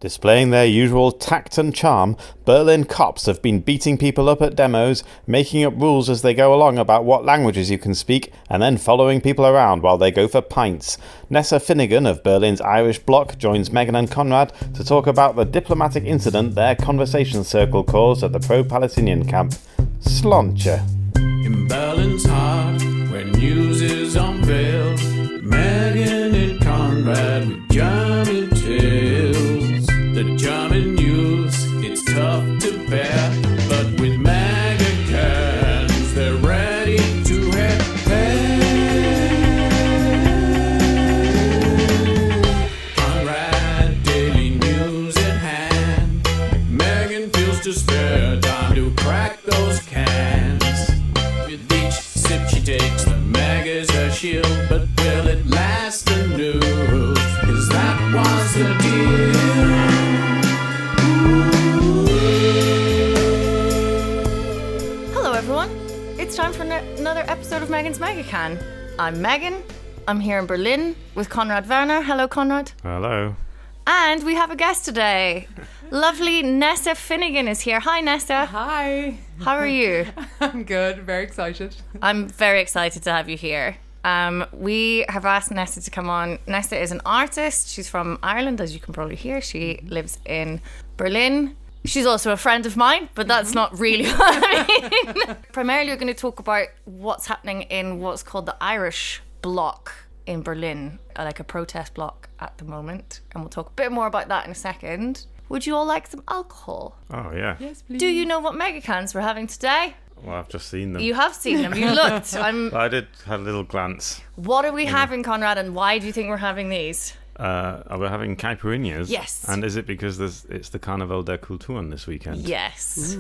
Displaying their usual tact and charm, Berlin cops have been beating people up at demos, making up rules as they go along about what languages you can speak, and then following people around while they go for pints. Nessa Finnegan of Berlin's Irish Bloc joins Megan and Konrad to talk about the diplomatic incident their conversation circle caused at the pro-Palestinian camp, Sláinte. In Berlin's heart, where news is unveiled, Megan and Konrad with German tales. The German news, it's tough to bear, but with Megacans, they're ready to head Konrad, daily news at hand. Megan feels despair, time to crack those cans. With each sip she takes, the Meg is her shield, but will it last the news? 'Cause that was the deal. It's time for another episode of Megan's Megacan. I'm Megan. I'm here in Berlin with Konrad Werner. Hello, Konrad. Hello. And we have a guest today. Lovely Nessa Finnegan is here. Hi, Nessa. Hi. How are you? I'm good. Very excited. I'm very excited to have you here. We have asked Nessa to come on. Nessa is an artist. She's from Ireland, as you can probably hear. She lives in Berlin. She's also a friend of mine, but that's not really what I mean. Primarily, we're going to talk about what's happening in what's called the Irish Bloc in Berlin, like a protest bloc at the moment. And we'll talk a bit more about that in a second. Would you all like some alcohol? Oh, yeah. Yes, please. Do you know what Megacans we're having today? Well, I've just seen them. You have seen them. You looked. I did have a little glance. What are we having, Konrad, and why do you think we're having these? We're having caipirinhas. Yes. And is it because it's the Carnaval der Kulturen this weekend? Yes.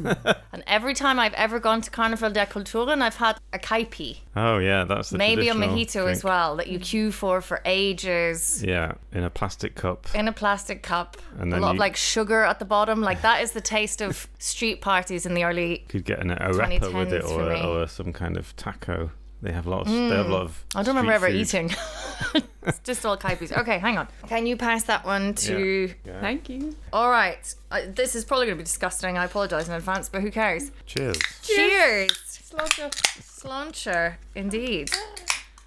And every time I've ever gone to Carnaval der Kulturen, I've had a caipi. Oh, yeah, that's the Maybe a traditional mojito drink. as well, that you queue for ages. Yeah, in a plastic cup. In a plastic cup. And A then lot of you- like sugar at the bottom. Like that is the taste of street parties in the early... Could get a arepa with it 2010s for me. or some kind of taco. They have lots. They have a lot of. I don't remember ever street food. eating. It's just all caipis. Okay, hang on. Can you pass that one to... Yeah. Thank you. All right. This is probably going to be disgusting. I apologise in advance, but who cares? Cheers. Cheers. Sláinte. Sláinte, indeed.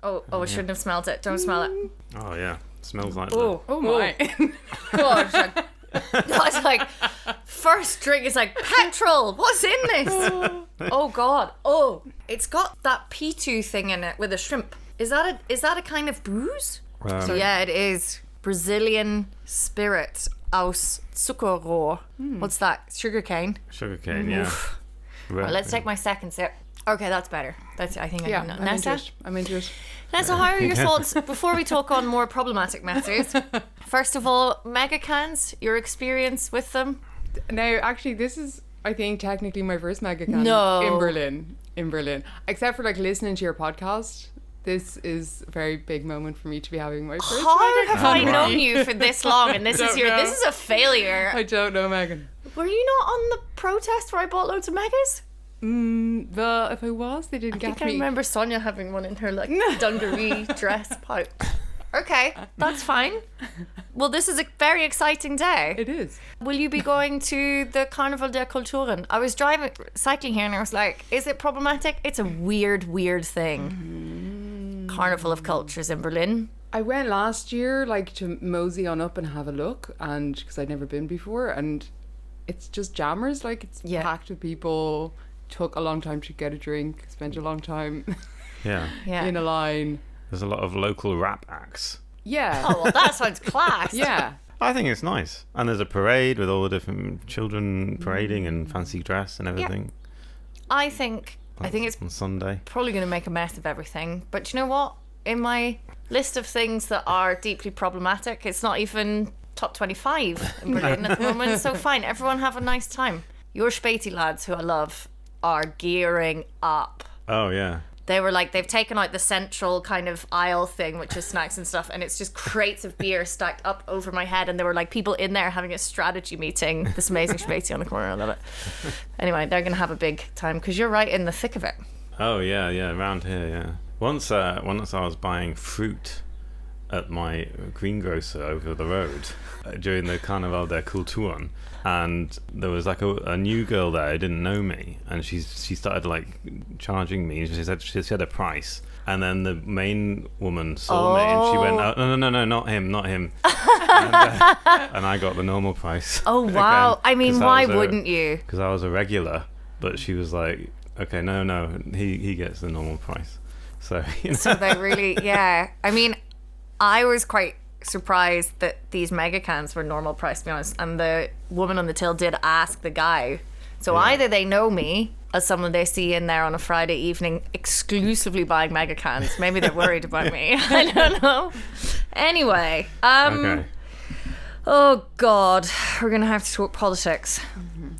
Oh, I shouldn't have smelled it. Don't smell it. Oh yeah, smells like Oh, Oh my. God. That's like, first drink is like, petrol, what's in this? Oh, God. Oh, it's got that P2 thing in it with a shrimp. Is that a kind of booze? Yeah, it is. Brazilian spirit aus Zuckerrohr. What's that? Sugarcane. sugarcane. Yeah. Right, let's take my second sip. Okay, that's better. I think I Yeah, know. I'm into Nessa? it. I'm into it. Nessa, how are your thoughts before we talk on more problematic matters? First of all, Megacans, your experience with them? Now, actually, this is, I think, technically my first Megacan No. in Berlin. Except for like listening to your podcast. This is a very big moment for me to be having my first How have I Megacan. known you for this long and this is Don't know. this is a failure? I don't know, Megan. Were you not on the protest where I bought loads of Megas? Well, if I was, they didn't I get think I me. remember Sonia having one in her like dungaree dress pouch. Okay, that's fine. Well, this is a very exciting day. It is. Will you be going to the Carnaval der Kulturen? I was cycling here and I was like, is it problematic? It's a weird thing. Carnival of Cultures in Berlin. I went last year, like, to mosey on up and have a look, and because I'd never been before, and it's just jammers. Like, it's Yeah. packed with people. Took a long time to get a drink. Spent a long time Yeah. Yeah. in a line. There's a lot of local rap acts. Yeah. Oh, well, that sounds class. Yeah. I think it's nice. And there's a parade with all the different children parading and fancy dress and everything. I think it's on Sunday. probably going to make a mess of everything. But you know what? In my list of things that are deeply problematic, it's not even top 25 in Berlin at the moment. So fine, everyone have a nice time. Your Späti lads, who I love, are gearing up. Oh yeah. They were like, they've taken out the central kind of aisle thing, which is snacks and stuff, and it's just crates of beer stacked up over my head, and there were like people in there having a strategy meeting. This amazing Späti on the corner, I love it. Anyway, they're going to have a big time, because you're right in the thick of it. Oh yeah, around here, yeah. Once I was buying fruit at my greengrocer over the road during the Carnaval de Culturen, and there was like a new girl there who didn't know me, and she started like charging me. She said a price, and then the main woman saw me and she went, "Oh, no, not him." And I got the normal price. Oh wow! Again, I mean, why wouldn't you? Because I was a regular, but she was like, "Okay, no, he gets the normal price." So So they really, yeah. I mean, I was quite surprised that these Megacans were normal price, to be honest. And the woman on the till did ask the guy. So either they know me as someone they see in there on a Friday evening exclusively buying Megacans. Maybe they're worried about me. I don't know. Anyway. okay. Oh, God. We're going to have to talk politics.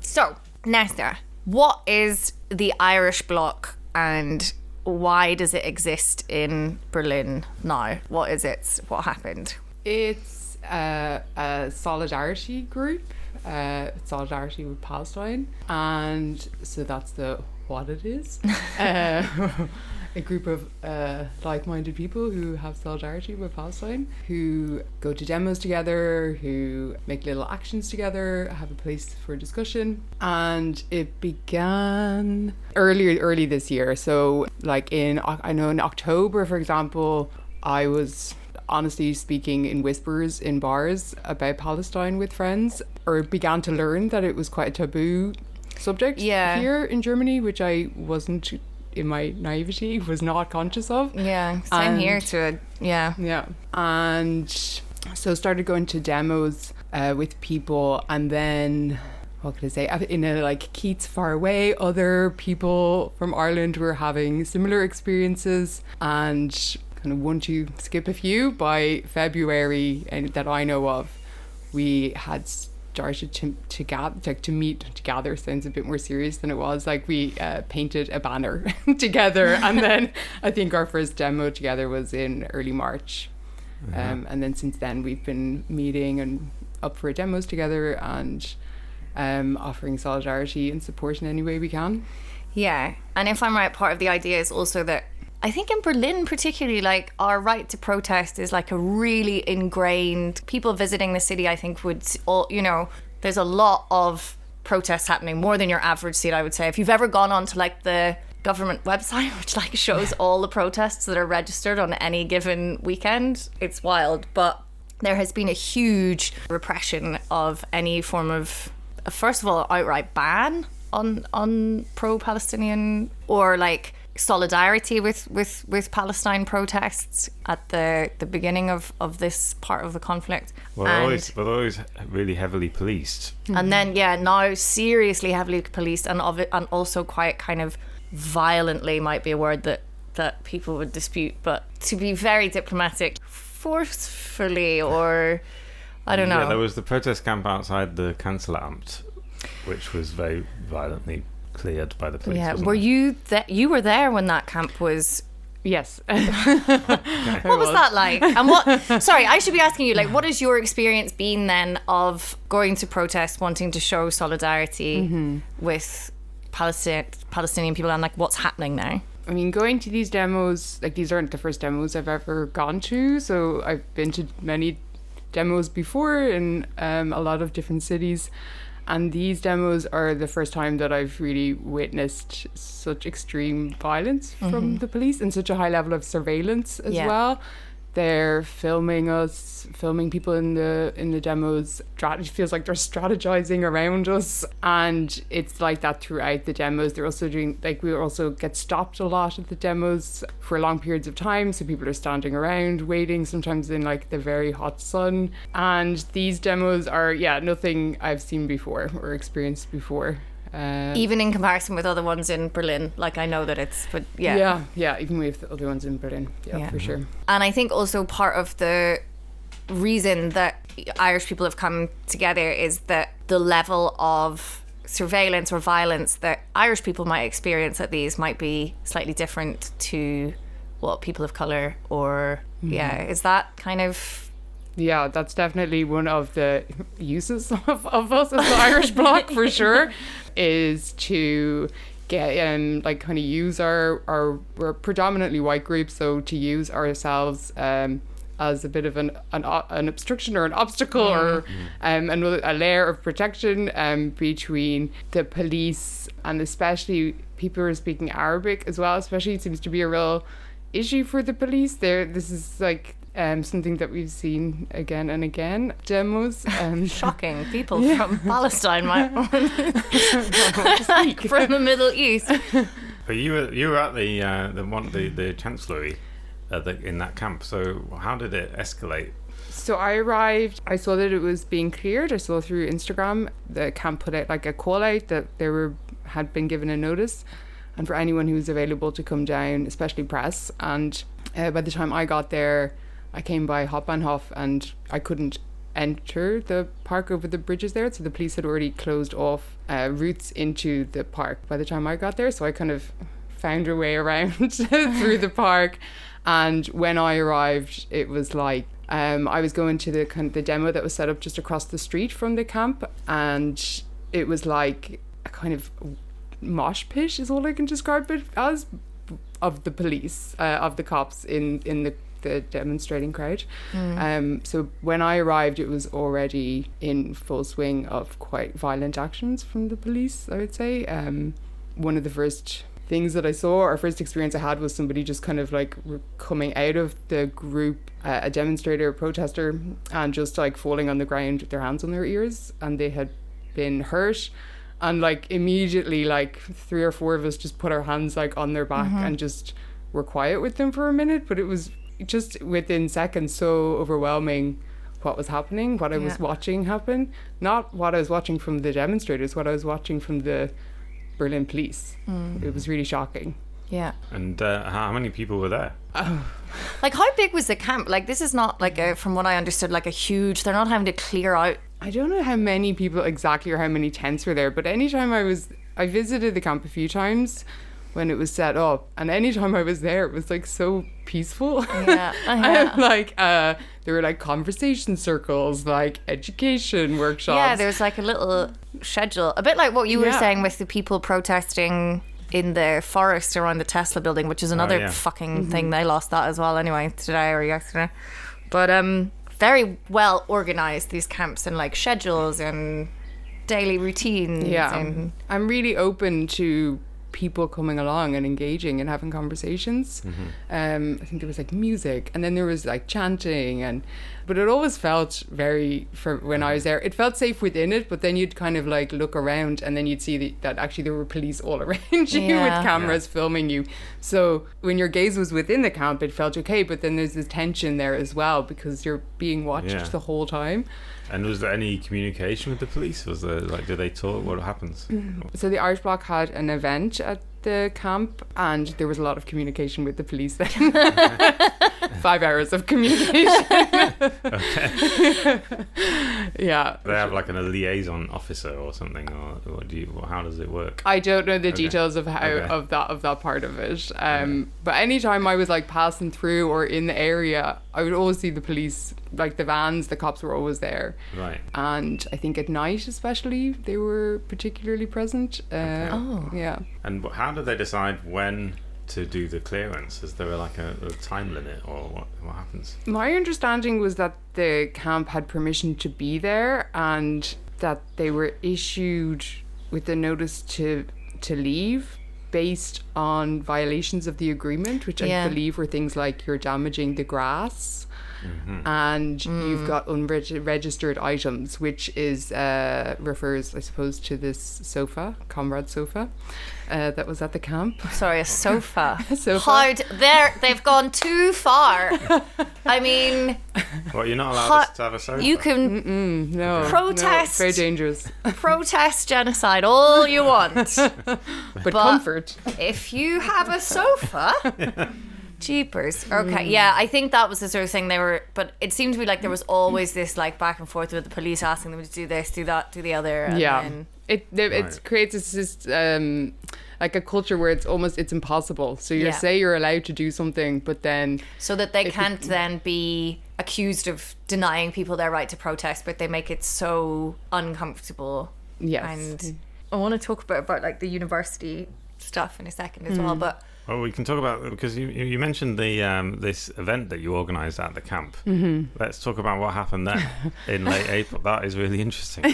So, Nessa, what is the Irish Bloc and why does it exist in Berlin now? What is it? What happened? It's a solidarity group, solidarity with Palestine, and so that's what it is. A group of like-minded people who have solidarity with Palestine, who go to demos together, who make little actions together, have a place for discussion. And it began early this year. So like I know in October, for example, I was honestly speaking in whispers in bars about Palestine with friends, or began to learn that it was quite a taboo subject here in Germany, which I wasn't, in my naivety, was not conscious of. Yeah, same here to it. Yeah. And so started going to demos with people, and then what could I say, in a like Keats far away, other people from Ireland were having similar experiences, and kind of once you skip a few, by February, and that I know of, we had started to gather sounds a bit more serious than it was. Like we painted a banner together, and then I think our first demo together was in early March. And then since then we've been meeting and up for demos together, and offering solidarity and support in any way we can. Yeah, and if I'm right, part of the idea is also that I think in Berlin particularly, like, our right to protest is like a really ingrained, people visiting the city I think would all, you know, there's a lot of protests happening, more than your average city, I would say. If you've ever gone on to like the government website, which like shows all the protests that are registered on any given weekend, it's wild. But there has been a huge repression of any form of, first of all, outright ban on pro-Palestinian, or like solidarity with Palestine protests at the beginning of this part of the conflict. Well, they're always really heavily policed. And then, now seriously heavily policed, and also quite kind of violently, might be a word that people would dispute, but to be very diplomatic, forcefully, or I don't know. Yeah, there was the protest camp outside the Kanzleramt, which was very violently cleared by the police. Yeah, were you you were there when that camp was? Yes. What was that like? And what? Sorry, I should be asking you. Like, what has your experience been then of going to protest, wanting to show solidarity with Palestinian people, and like what's happening now? I mean, going to these demos, like these aren't the first demos I've ever gone to. So I've been to many demos before in a lot of different cities. And these demos are the first time that I've really witnessed such extreme violence from the police, and such a high level of surveillance as well. They're filming people in the demos. It feels like they're strategizing around us, and it's like that throughout the demos. They're also doing, like, we also get stopped a lot at the demos for long periods of time, so people are standing around waiting, sometimes in like the very hot sun. And these demos are nothing I've seen before or experienced before. Even in comparison with other ones in Berlin, like I know that it's, but even with the other ones in Berlin, for sure. And I think also part of the reason that Irish people have come together is that the level of surveillance or violence that Irish people might experience at these might be slightly different to what people of colour, or is that kind of... Yeah, that's definitely one of the uses of us as the Irish Bloc, for sure, is to get kind of use our we're predominantly white group, so to use ourselves as a bit of an obstruction or an obstacle or another a layer of protection between the police and especially people who are speaking Arabic as well. Especially, it seems to be a real issue for the police. This is like something that we've seen again and again. Demos. Shocking. People from Palestine might like from the Middle East. But you were at the chancellery in that camp. So how did it escalate? So I arrived, I saw that it was being cleared. I saw through Instagram the camp put out like a call out that had been given a notice, and for anyone who was available to come down, especially press. And by the time I got there, I came by Hauptbahnhof and I couldn't enter the park over the bridges there, so the police had already closed off routes into the park by the time I got there. So I kind of found a way around through the park, and when I arrived it was like I was going to the demo that was set up just across the street from the camp, and it was like a kind of mosh pit is all I can describe it as, of the police, of the cops in the demonstrating crowd. So when I arrived, it was already in full swing of quite violent actions from the police, I would say. One of the first things that I saw, or first experience I had, was somebody just kind of like coming out of the group, a demonstrator, a protester, and just like falling on the ground with their hands on their ears, and they had been hurt. And like immediately, like 3 or 4 of us just put our hands like on their back and just were quiet with them for a minute. But it was just within seconds so overwhelming what was happening, what I was watching happen. Not what I was watching from the demonstrators, what I was watching from the Berlin police. It was really shocking. Yeah. And how many people were there? Like, how big was the camp? Like, this is not like from what I understood, like a huge, they're not having to clear out. I don't know how many people exactly or how many tents were there, but anytime I visited the camp a few times when it was set up, and anytime I was there, it was like so peaceful. Yeah. Like there were like conversation circles, like education workshops. Yeah, there's like a little schedule, a bit like what you were saying with the people protesting in the forest around the Tesla building, which is another fucking thing. They lost that as well anyway, today or yesterday. But very well organized, these camps, and like schedules and daily routines. Yeah, and I'm really open to people coming along and engaging and having conversations. I think there was like music, and then there was like chanting, but it always felt when I was there, it felt safe within it, but then you'd kind of like look around and then you'd see that actually there were police all around you with cameras filming you. So when your gaze was within the camp, it felt okay, but then there's this tension there as well because you're being watched the whole time. And was there any communication with the police? Was there, like, did they talk? What happens? So the Irish Bloc had an event at the camp, and there was a lot of communication with the police then. 5 hours of communication. Yeah. They have like a liaison officer or something, or how does it work? I don't know the details of how of that part of it. But anytime I was like passing through or in the area, I would always see the police, like the vans, the cops were always there. Right. And I think at night especially they were particularly present. Yeah. And how did they decide when to do the clearance? Is there like a time limit, or what happens? My understanding was that the camp had permission to be there, and that they were issued with a notice to leave based on violations of the agreement, which I believe were things like you're damaging the grass and you've got unregistered items, which is refers, I suppose, to this sofa, Konrad sofa, that was at the camp. Sorry, a sofa. They've gone too far. I mean, well, you're not allowed to have a sofa. You can protest. No, it's very dangerous. Protest genocide all you want, but comfort. If you have a sofa. Jeepers. Okay, yeah, I think that was the sort of thing they were, but it seemed to be like there was always this like back and forth with the police asking them to do this, do that, do the other. And then it creates a system, like a culture where it's impossible. So you say you're allowed to do something, but then so that they can't then be accused of denying people their right to protest, but they make it so uncomfortable. Yes. And I want to talk about like the university stuff in a second as well, but Well, we can talk about, because you mentioned the this event that you organised at the camp. Let's talk about what happened there in late April. That is really interesting.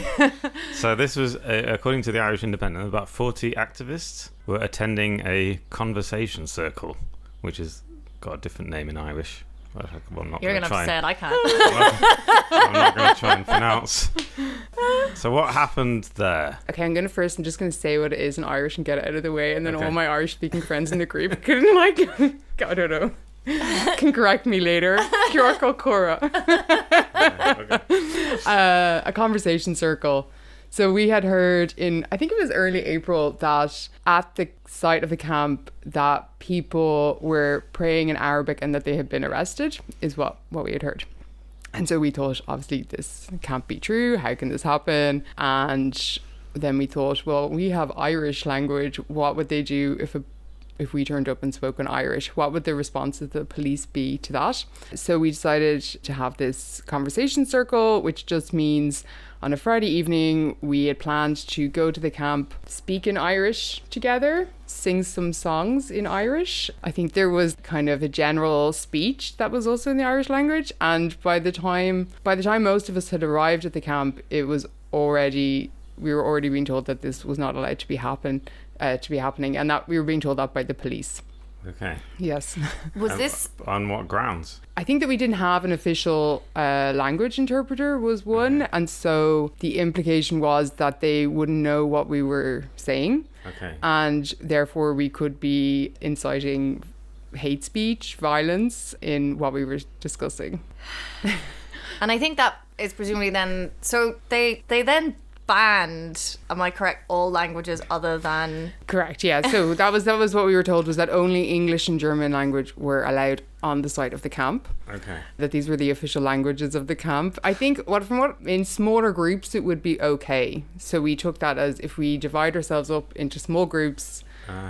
So this was, according to the Irish Independent, about 40 activists were attending a conversation circle, which has got a different name in Irish. Well, I'm not You're going to have to say it, I can't. I'm not going to try and pronounce. So what happened there? Okay, I'm just going to say what it is in Irish and get it out of the way, and then Okay. all my Irish speaking friends in the group can I don't know, can correct me later. Kyorko Cora. A conversation circle. So we had heard in, I think it was early April, that at the site of the camp that people were praying in Arabic and that they had been arrested, is what we had heard. And so we thought, obviously, this can't be true. How can this happen? And then we thought, well, we have Irish language. What would they do if we turned up and spoke in Irish? What would the response of the police be to that? So we decided to have this conversation circle, which just means on a Friday evening, we had planned to go to the camp, speak in Irish together, sing some songs in Irish. I think there was kind of a general speech that was also in the Irish language. And by the time most of us had arrived at the camp, we were already being told that this was not allowed to be happening, and that we were being told that by the police. Okay. Yes. Was this... On what grounds? I think that we didn't have an official language interpreter was one. Okay. And so the implication was that they wouldn't know what we were saying. Okay. And therefore we could be inciting hate speech, violence in what we were discussing. And I think that is presumably then... So they then banned, am I correct, all languages other than... Correct, yeah. So that was what we were told, was that only English and German language were allowed on the site of the camp. Okay. That these were the official languages of the camp. I think in smaller groups it would be okay. So we took that as, if we divide ourselves up into small groups,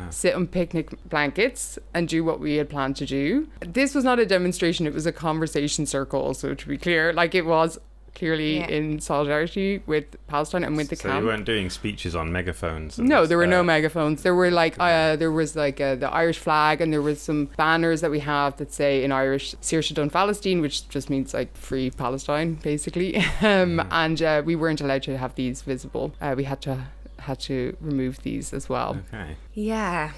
sit on picnic blankets and do what we had planned to do. This was not a demonstration, it was a conversation circle, so to be clear. Like, it was clearly in solidarity with Palestine and with the camp. So you weren't doing speeches on megaphones? No, there were no megaphones. There were the Irish flag, and there was some banners that we have that say in Irish Saoirse done Phalaistín, which just means like free Palestine, basically. And we weren't allowed to have these visible. We had to remove these as well. Okay. Yeah.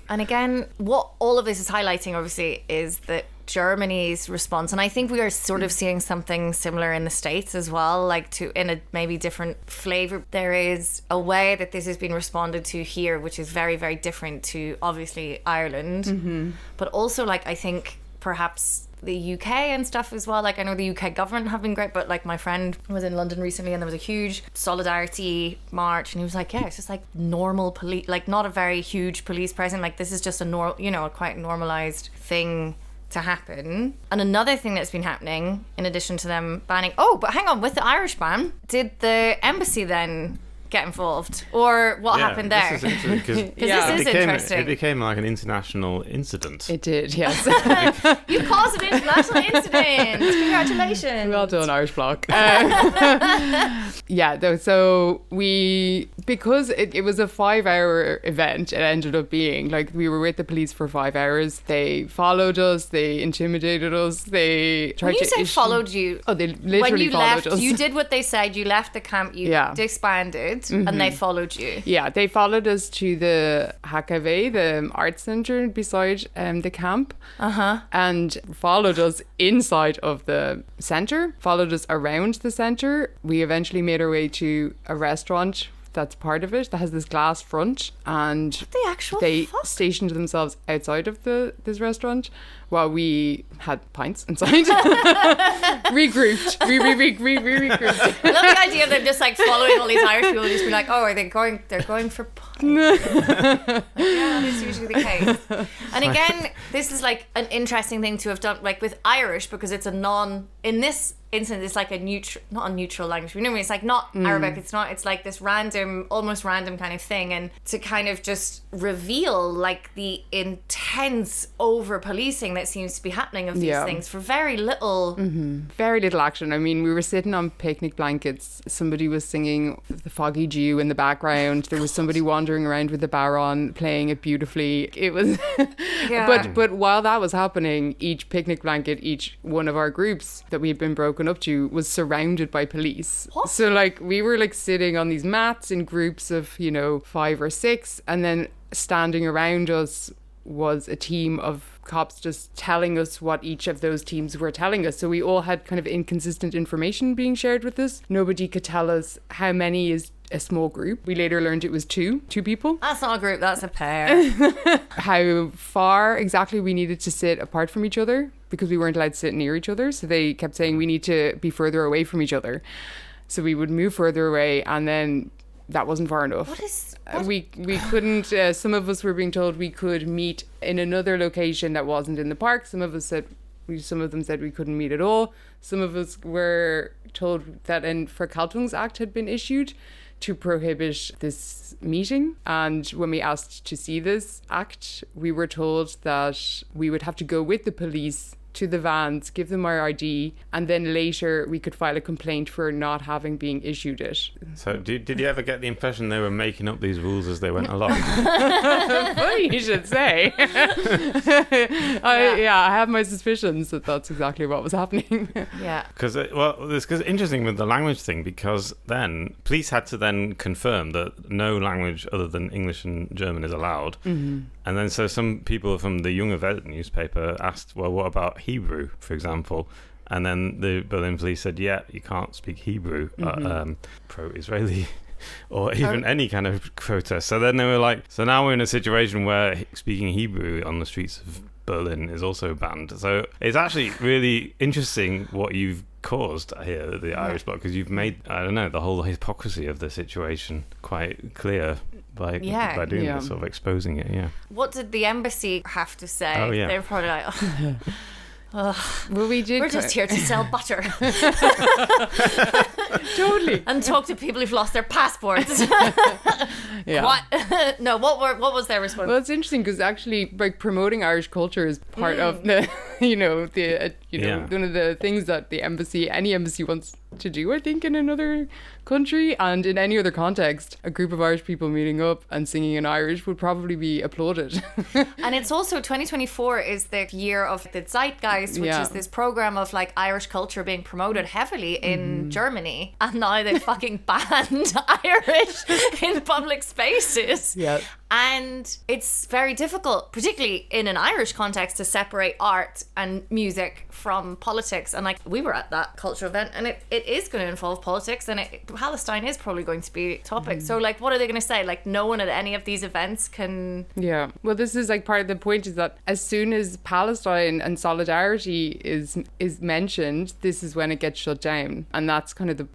And again, what all of this is highlighting, obviously, is that Germany's response, and I think we are sort of seeing something similar in the States as well, like in a maybe different flavour. There is a way that this has been responded to here, which is very, very different to obviously Ireland, but also like I think perhaps the UK and stuff as well. Like I know the UK government have been great, but like my friend was in London recently and there was a huge solidarity march, and he was like, yeah, it's just like normal police, like not a very huge police presence, like this is just a normal, a quite normalised thing to happen. And another thing that's been happening, in addition to them banning, but hang on, with the Irish ban, did the embassy then get involved, or what happened there? This is interesting because this is interesting. It became like an international incident. It did, yes. You caused an international incident. Congratulations. Well done, Irish Bloc. So because it was a 5-hour event, it ended up being like we were with the police for 5 hours. They followed us, they intimidated us, they tried when you say followed you, they literally when you followed left, us. you did what they said, you left the camp, you disbanded, and they followed you. Yeah, they followed us to the HKV, the art centre beside the camp, and followed us inside of the centre, followed us around the centre. We eventually made our way to a restaurant that's part of it that has this glass front, and they stationed themselves outside of this restaurant while we had pints inside. Regrouped. We regrouped. I love the idea of them just like following all these Irish people and just be like, oh, they're going for pints. Like, yeah, that's usually the case. And again, this is like an interesting thing to have done, like with Irish, because it's in this instance, it's like not a neutral language. You know what I mean? It's like not Arabic. It's like this almost random kind of thing. And to kind of just reveal like the intense over policing that seems to be happening of these things for very little. Very little action. I mean, we were sitting on picnic blankets. Somebody was singing The Foggy Dew in the background. There was somebody wandering wandering around with the bar on, playing it beautifully. It was, Yeah. but while that was happening, each picnic blanket, each one of our groups that we had been broken up to was surrounded by police. What? So like we were like sitting on these mats in groups of, 5 or 6, and then standing around us was a team of cops just telling us what each of those teams were telling us. So we all had kind of inconsistent information being shared with us. Nobody could tell us how many is a small group. We later learned it was two people. That's not a group, that's a pair. How far exactly we needed to sit apart from each other, because we weren't allowed to sit near each other. So they kept saying we need to be further away from each other. So we would move further away, and then that wasn't far enough. What? We couldn't, some of us were being told we could meet in another location that wasn't in the park. Some of them said we couldn't meet at all. Some of us were told that an Verkaltungs Act had been issued to prohibit this meeting. And when we asked to see this act, we were told that we would have to go with the police to the vans, give them our ID, and then later we could file a complaint for not having been issued it. So did you ever get the impression they were making up these rules as they went along? Funny you should say. I have my suspicions that that's exactly what was happening. Yeah. Because it's interesting with the language thing, because then police had to then confirm that no language other than English and German is allowed. Mm-hmm. And then so some people from the Junge Welt newspaper asked, well, what about Hebrew, for example? And then the Berlin police said, yeah, you can't speak Hebrew, pro-Israeli or even any kind of protest. So then they were like, so now we're in a situation where speaking Hebrew on the streets of Berlin is also banned. So it's actually really interesting what you've caused here at the Irish Bloc, because you've made, I don't know, the whole hypocrisy of the situation quite clear by doing this, sort of exposing it. What did the embassy have to say? Oh, yeah. They were probably like, Well, we're just here to sell butter. Totally. And talk to people who've lost their passports. Yeah. What? No, what was their response? Well, it's interesting because actually, like, promoting Irish culture is part of the, one of the things that any embassy wants to do, I think, in another country, and in any other context, a group of Irish people meeting up and singing in Irish would probably be applauded. And it's also 2024 is the year of the Zeitgeist, which is this program of like Irish culture being promoted heavily in Germany, and now they fucking banned Irish in public spaces. Yeah. And it's very difficult, particularly in an Irish context, to separate art and music from politics. And like, we were at that cultural event, and it is going to involve politics, and Palestine is probably going to be a topic. So like, what are they going to say? Like, no one at any of these events can... Yeah. Well, this is like part of the point, is that as soon as Palestine and solidarity is mentioned, this is when it gets shut down. And that's kind of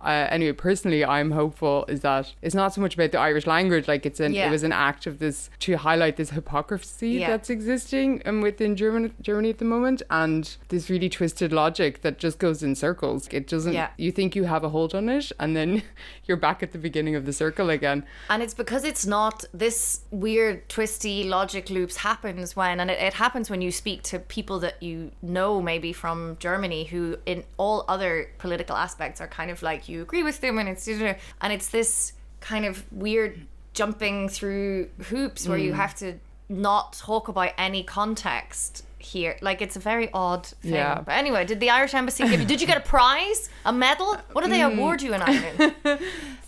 anyway, personally, I'm hopeful is that it's not so much about the Irish language, like it was an act of this to highlight this hypocrisy that's existing within Germany at the moment, and this really twisted logic that just goes in circles. It doesn't, you think you have a hold on it, and then you're back at the beginning of the circle again. And it's because it's not, this weird twisty logic loops happens when, and it happens when you speak to people that you know maybe from Germany, who in all other political aspects are kind of like, you agree with them, and it's this kind of weird jumping through hoops where you have to not talk about any context here. Like, it's a very odd thing. Yeah. But anyway, did the Irish embassy did you get a prize, a medal? What do they award you in Ireland?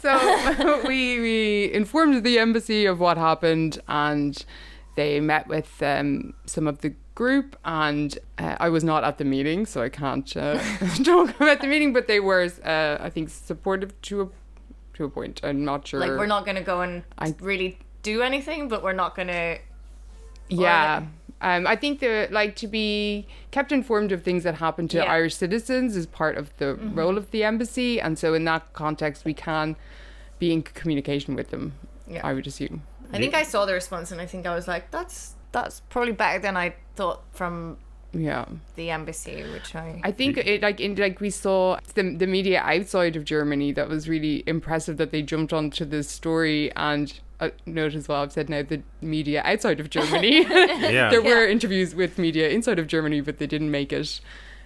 So we informed the embassy of what happened, and they met with some of the group, and I was not at the meeting, so I can't talk about the meeting, but they were I think supportive to a point. I'm not sure. Like, we're not going to go and really do anything, but we're not going to... Yeah. I think to be kept informed of things that happen to Irish citizens is part of the role of the embassy. And so in that context, we can be in communication with them, I would assume. I think I saw the response, and I think I was like, that's probably better than I thought from... the embassy, which I think it we saw the media outside of Germany, that was really impressive that they jumped onto this story. And note as well, I've said now the media outside of Germany. There were interviews with media inside of Germany, but they didn't make it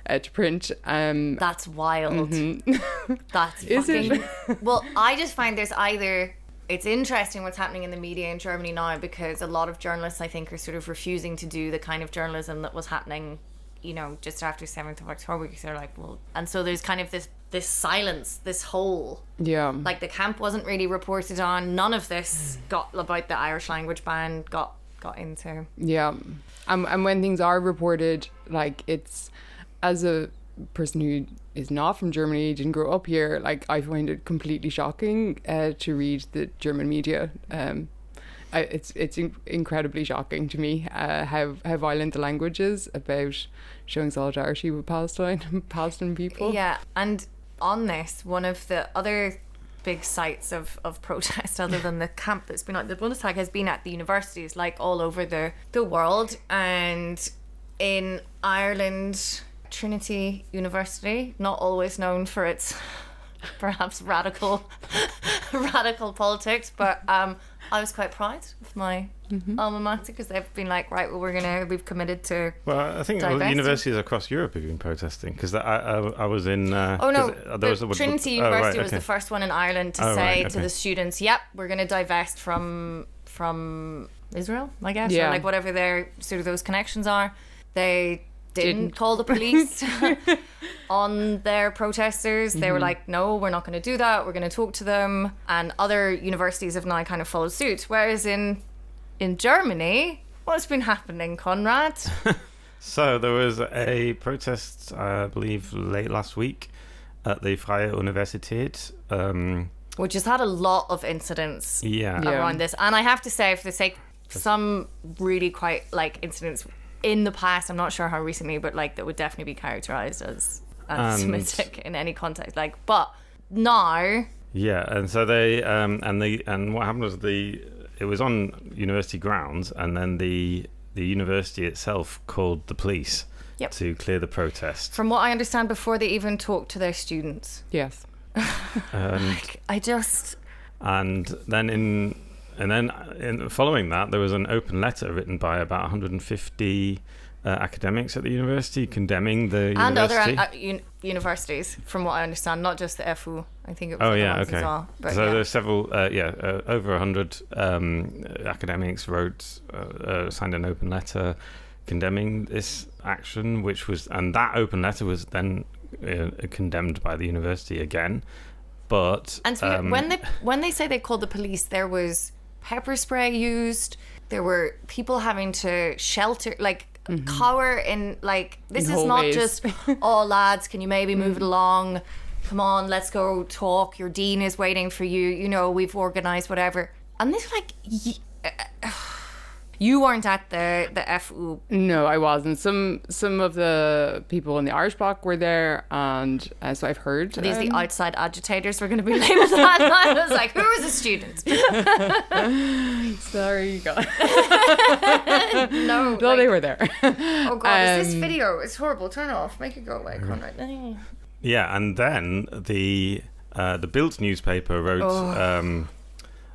to print. That's wild. Mm-hmm. That's fucking... Well, I just find there's either it's interesting what's happening in the media in Germany now, because a lot of journalists, I think, are sort of refusing to do the kind of journalism that was happening, just after 7th of October, because they're like, well, and so there's kind of this silence, this hole. Yeah. Like the camp wasn't really reported on. None of this got about the Irish language ban got into. Yeah. And when things are reported, like, it's, as a person who is not from Germany, didn't grow up here, like, I find it completely shocking to read the German media. It's incredibly shocking to me how violent the language is about showing solidarity with Palestinian people. Yeah, and on this, one of the other big sites of protest other than the camp that's been at the Bundestag has been at the universities, like all over the world. And in Ireland, Trinity University, not always known for its perhaps radical politics, but I was quite proud of my alma mater, because they've been like, right, well, we've committed to. Well, I think all the universities across Europe have been protesting, because I was in. Trinity University was the first one in Ireland to say to the students, "Yep, we're going to divest from Israel, I guess, or like whatever their sort of those connections are." They didn't call the police on their protesters. They were like, no, we're not going to do that. We're going to talk to them. And other universities have now kind of followed suit. Whereas in Germany, what's been happening, Konrad? So there was a protest, I believe, late last week at the Freie Universität. Which has had a lot of incidents around this. And I have to say, for the sake of some really quite like incidents in the past, I'm not sure how recently, but like that would definitely be characterized as anti-Semitic in any context. Like, but now, and so they and what happened was it was on university grounds, and then the university itself called the police to clear the protest. From what I understand, before they even talked to their students. Yes. And then following that, there was an open letter written by about 150 academics at the university condemning the and university. Other universities, from what I understand, not just the FU. I think it was ones as well. But so there's several, over 100 academics signed an open letter condemning this action, and that open letter was then condemned by the university again. But when they say they called the police, there was pepper spray used. There were people having to shelter, like cower in, like, this is not just, oh lads, can you maybe move it along? Come on, let's go talk. Your dean is waiting for you. We've organised whatever. And this, like, you weren't at the FU. No, I wasn't. Some of the people in the Irish Bloc were there, and so I've heard. Are these the outside agitators we're going to be labelled that? I was like, who was a student? Sorry, God. No, they were there. Oh God, is this video? It's horrible. Turn it off. Make it go away, Konrad. Yeah, and then the Bild newspaper wrote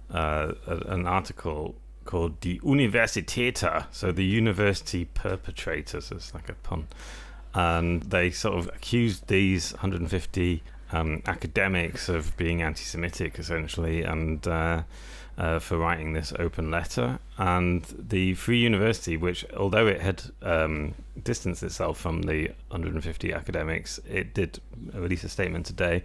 an article called Die Universitäter, so the university perpetrators, it's like a pun, and they sort of accused these 150 academics of being anti-Semitic, essentially, and for writing this open letter. And the Free University, which, although it had distanced itself from the 150 academics, it did release a statement today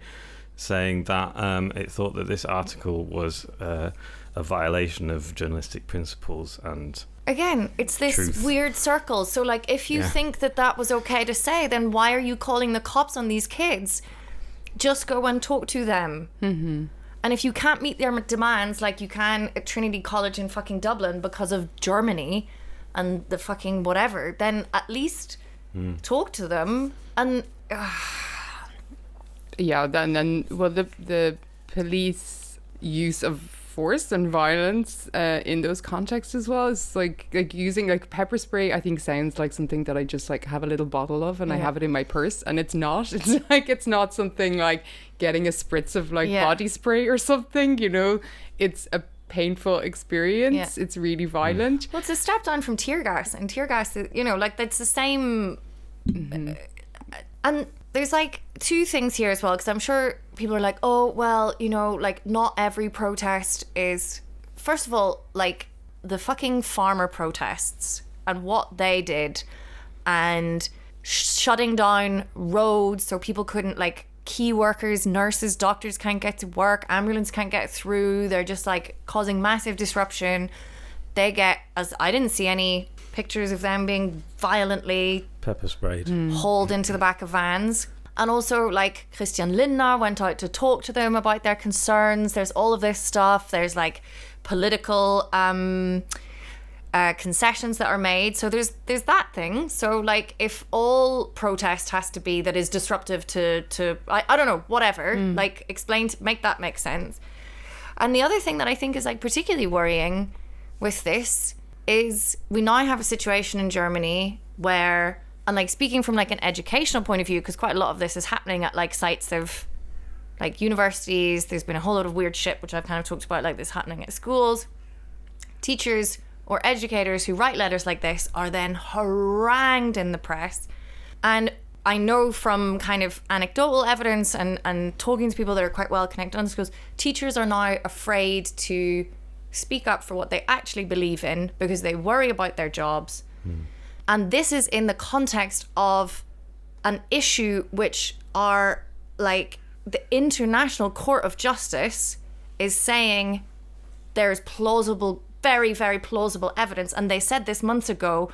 saying that it thought that this article was a violation of journalistic principles. And again, it's this truth. Weird circle. So, like, if you think that was okay to say, then why are you calling the cops on these kids? Just go and talk to them. Mm-hmm. And if you can't meet their demands like you can at Trinity College in fucking Dublin because of Germany and the fucking whatever, then at least talk to them. And the police use of force and violence in those contexts as well is like using like pepper spray. I think sounds like something that I just like have a little bottle of and I have it in my purse, and it's not. It's not something like getting a spritz of like body spray or something. It's a painful experience. It's really violent. Well, it's a step down from tear gas, and tear gas, like that's the same. And there's like two things here as well, because I'm sure people are like, oh, well, you know, like not every protest is, first of all, like the fucking farmer protests and what they did and shutting down roads so people couldn't, like key workers, nurses, doctors can't get to work, ambulance can't get through, they're just like causing massive disruption. They get, as I didn't see any pictures of them being violently pepper sprayed, hauled into the back of vans. And also, like, Christian Lindner went out to talk to them about their concerns. There's all of this stuff. There's like political concessions that are made. So there's that thing. So like, if all protest has to be that is disruptive to I don't know, whatever, like explain, make that make sense. And the other thing that I think is like particularly worrying with this is we now have a situation in Germany where, and like speaking from like an educational point of view, because quite a lot of this is happening at like sites of like universities, there's been a whole lot of weird shit which I've kind of talked about, like this happening at schools. Teachers or educators who write letters like this are then harangued in the press. And I know from kind of anecdotal evidence and talking to people that are quite well connected on schools, teachers are now afraid to speak up for what they actually believe in because they worry about their jobs. And this is in the context of an issue which are like the International Court of Justice is saying there's plausible, very, very plausible evidence. And they said this months ago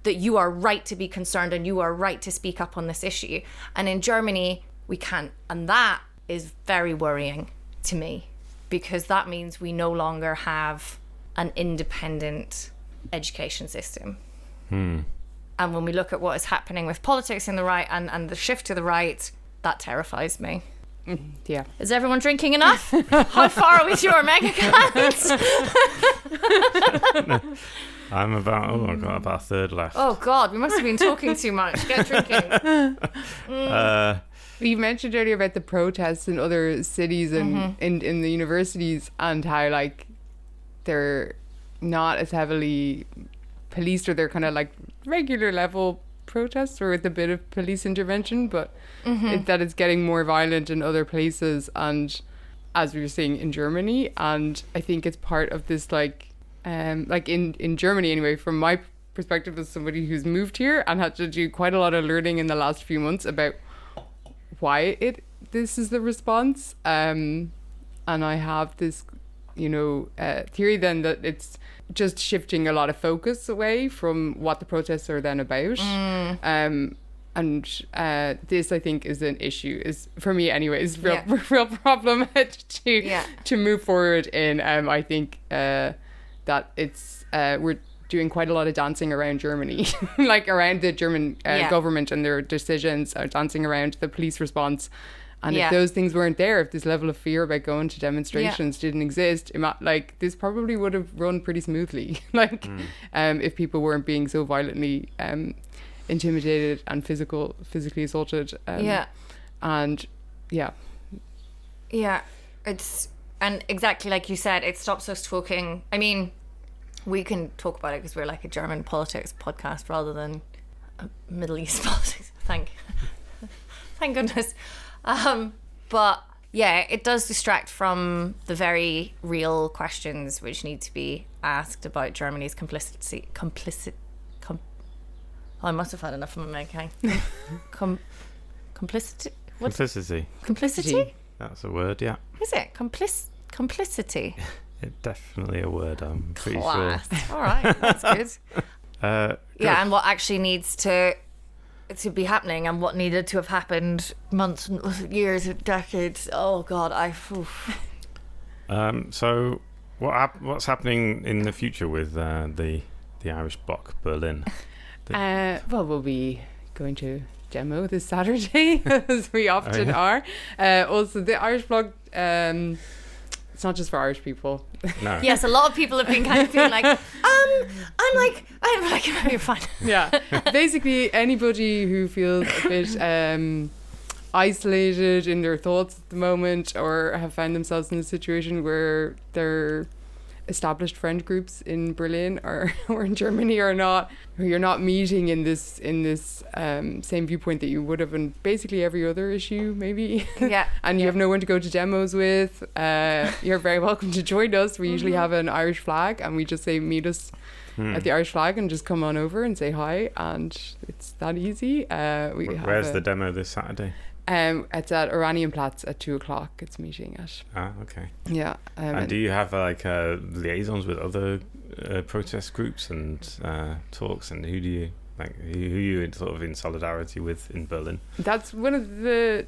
that you are right to be concerned and you are right to speak up on this issue. And in Germany, we can't. And that is very worrying to me, because that means we no longer have an independent education system. And when we look at what is happening with politics in the right and the shift to the right, that terrifies me. Yeah. Is everyone drinking enough? How far are we to our Megacans? I've got about a third left. Oh God, we must have been talking too much. Get drinking. You mentioned earlier about the protests in other cities and in the universities, and how like they're not as heavily policed, or they're kind of like regular level protests or with a bit of police intervention, but that it's getting more violent in other places, and as we were seeing in Germany. And I think it's part of this like in Germany anyway, from my perspective as somebody who's moved here and had to do quite a lot of learning in the last few months about why this is the response, and I have this theory then that it's just shifting a lot of focus away from what the protests are then about. And this, I think, is an issue, is for me anyways, real problem to move forward in. I think that it's we're doing quite a lot of dancing around Germany, like around the German government and their decisions, dancing around the police response. And if those things weren't there, if this level of fear about going to demonstrations didn't exist, like this probably would have run pretty smoothly. Like if people weren't being so violently intimidated and physically assaulted. And and exactly like you said, it stops us talking. I mean, we can talk about it because we're like a German politics podcast rather than a Middle East politics. Thank goodness. But yeah, it does distract from the very real questions which need to be asked about Germany's complicity. I must have had enough of my Megacan. Complicity? Complicity. Complicity? That's a word, yeah. Is it? Complicity? It's definitely a word, I'm pretty Class. sure. All right, that's good. Good. Yeah, and what actually needs to be happening and what needed to have happened months, years, decades. Oh God, So what's happening in the future with the Irish Bloc Berlin? Well, we'll be going to demo this Saturday, as we often are. Also, the Irish Bloc, it's not just for Irish people. No. Yes, a lot of people have been kind of feeling like, I'm like, you're fine. Yeah, basically anybody who feels a bit isolated in their thoughts at the moment, or have found themselves in a situation where they're established friend groups in Berlin or in Germany or not, who you're not meeting in this same viewpoint that you would have in basically every other issue, maybe. Yeah. And you have no one to go to demos with. You're very welcome to join us. We usually have an Irish flag, and we just say meet us at the Irish flag and just come on over and say hi, and it's that easy. Where's the demo this Saturday? It's at Oranienplatz at 2:00. It's meeting at. Ah, okay. Yeah. And do you have liaisons with other protest groups and talks? And who are you sort of in solidarity with in Berlin? That's one of the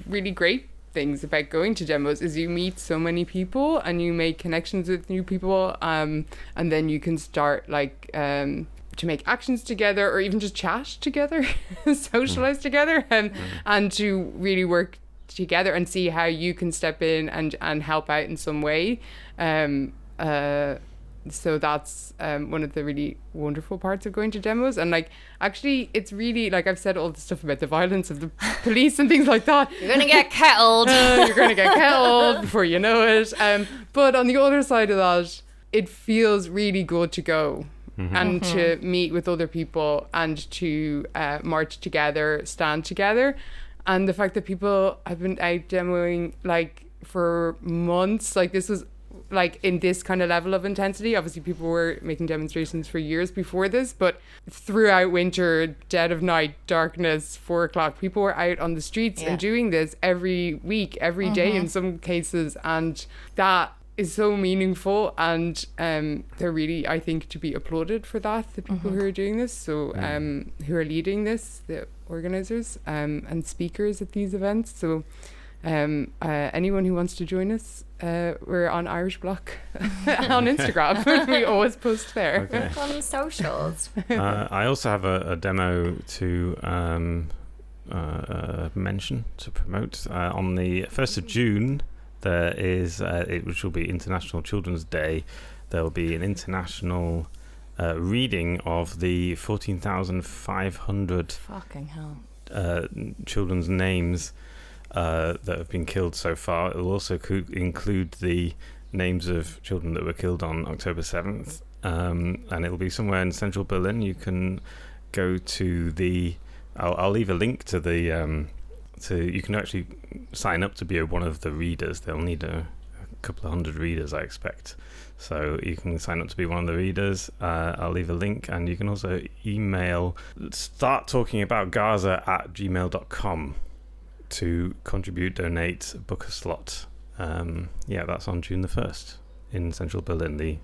really great things about going to demos is you meet so many people and you make connections with new people, and then you can start to make actions together or even just chat together, socialize together, and to really work together and see how you can step in and help out in some way. So that's one of the really wonderful parts of going to demos. And actually it's really, I've said all the stuff about the violence of the police and things like that. You're going to get kettled. You're going to get kettled before you know it. But on the other side of that, it feels really good to go. And to meet with other people and to march together, stand together. And the fact that people have been out demoing for months, this was in this kind of level of intensity. Obviously people were making demonstrations for years before this, but throughout winter, dead of night, darkness, 4:00, people were out on the streets and doing this every week, every day in some cases. And that is so meaningful, and they're really, I think, to be applauded for that, the people who are doing this, so who are leading this, the organisers and speakers at these events. So anyone who wants to join us, we're on Irish Bloc on Instagram. We always post there. Okay. On the socials. I also have a demo to mention, to promote. On the 1st of June, there is, which will be International Children's Day, there will be an international reading of the 14,500 Fucking hell. children's names that have been killed so far. It will also include the names of children that were killed on October 7th, and it will be somewhere in central Berlin. You can go to the... I'll leave a link to the... you can actually sign up to be one of the readers. They'll need a couple of hundred readers, I expect. So you can sign up to be one of the readers. I'll leave a link, and you can also email starttalkingaboutgaza@gmail.com to contribute, donate, book a slot. That's on June the 1st in central Berlin. The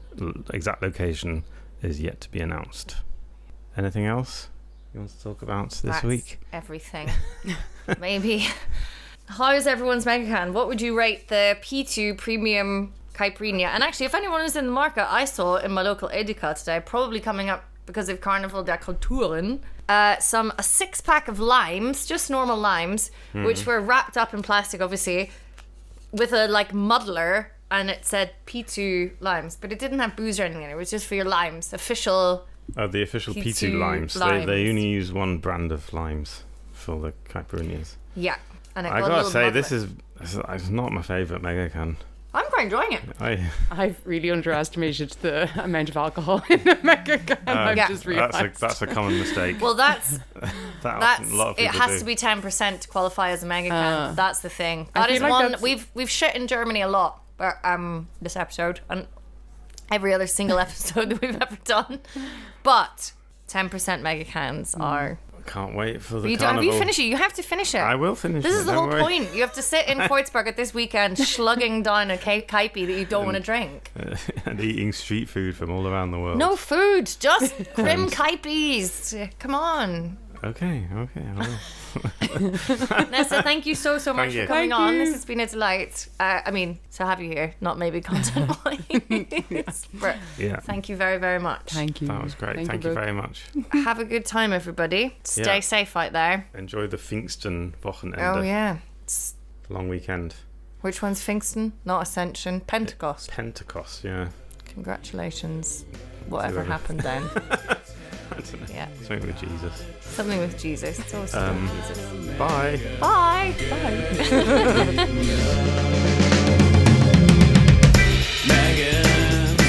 exact location is yet to be announced. Anything else you want to talk about this week? Everything. Maybe. How's everyone's Megacan? What would you rate the P2 Premium Caipirinha? And actually, if anyone is in the market, I saw in my local Edeka today, probably coming up because of Carnival der Kulturen, a 6-pack of limes, just normal limes, which were wrapped up in plastic, obviously, with a muddler, and it said P2 limes, but it didn't have booze or anything in it. It was just for your limes, official. Oh, the official P2 limes. They only use one brand of limes for the caipirinhas. Yeah, and I gotta say, this is not my favourite Megacan. I'm quite enjoying it. I've really underestimated the amount of alcohol in the Megacan. I've just realised. That's a common mistake. Well, that's a lot of people it has do. to be 10% to qualify as a Megacan. That's the thing. That I is feel one like we've shit in Germany a lot. This episode and every other single episode that we've ever done, but 10% Megacans are. I can't wait for the Have carnival. you finished it? You have to finish it. I will finish it. This is the don't whole worry. point. You have to sit in Kreuzberg at this weekend slugging down a caipi that you don't want to drink. And eating street food from all around the world. No food, just grim caipis. Come on. Okay, I will. Nessa, thank you so much Thank for you. coming Thank on. you. This has been a delight. To have you here, not maybe content-wise. But Yeah. thank you very, very much. Thank you. That was great. Thank you both. very much. Have a good time, everybody. Stay Yeah. safe out there. Enjoy the Pfingsten Wochenende. Oh, yeah. Long weekend. Which one's Pfingsten? Not Ascension. Pentecost. Pentecost, yeah. Congratulations. Whatever Whoever. happened then. I don't know. Yeah. Something with Jesus. Something with Jesus. It's always something with Jesus. Bye. Bye. Megan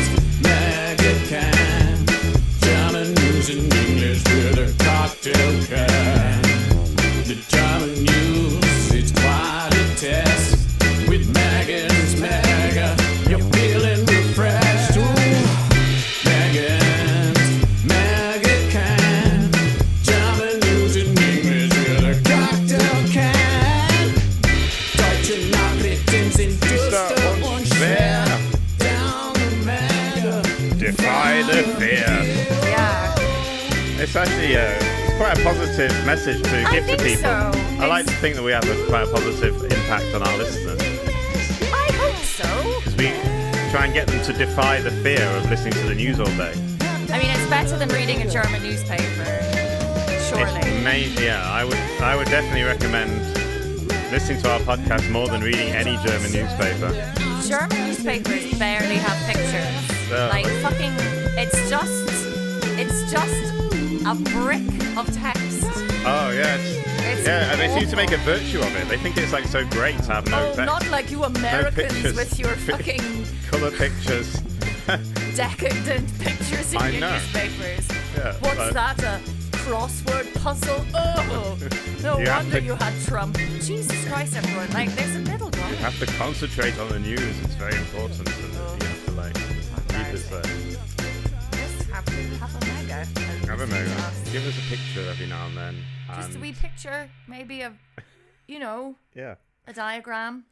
of fear. Yeah. It's actually it's quite a positive message to give to people. So. I like to think that we have quite a positive impact on our listeners. I hope so. Because we try and get them to defy the fear of listening to the news all day. I mean, it's better than reading a German newspaper. Surely. I would definitely recommend listening to our podcast more than reading any German newspaper. German newspapers barely have pictures. No. Like fucking, it's just a brick of text. Oh yeah, and they seem to make a virtue of it. They think it's like so great to have no text. Not like you Americans pictures. with your fucking colour pictures. decadent pictures in I your know. newspapers. Yeah, What's that? A crossword puzzle? Oh, no wonder you had Trump. Jesus Christ, everyone! Like, there's a middle ground. You have to concentrate on the news. It's very important, and you have to like keep it there. Just have a mega. Have a mega. Give us a picture every now and then. Just a wee picture, maybe of, yeah. a diagram.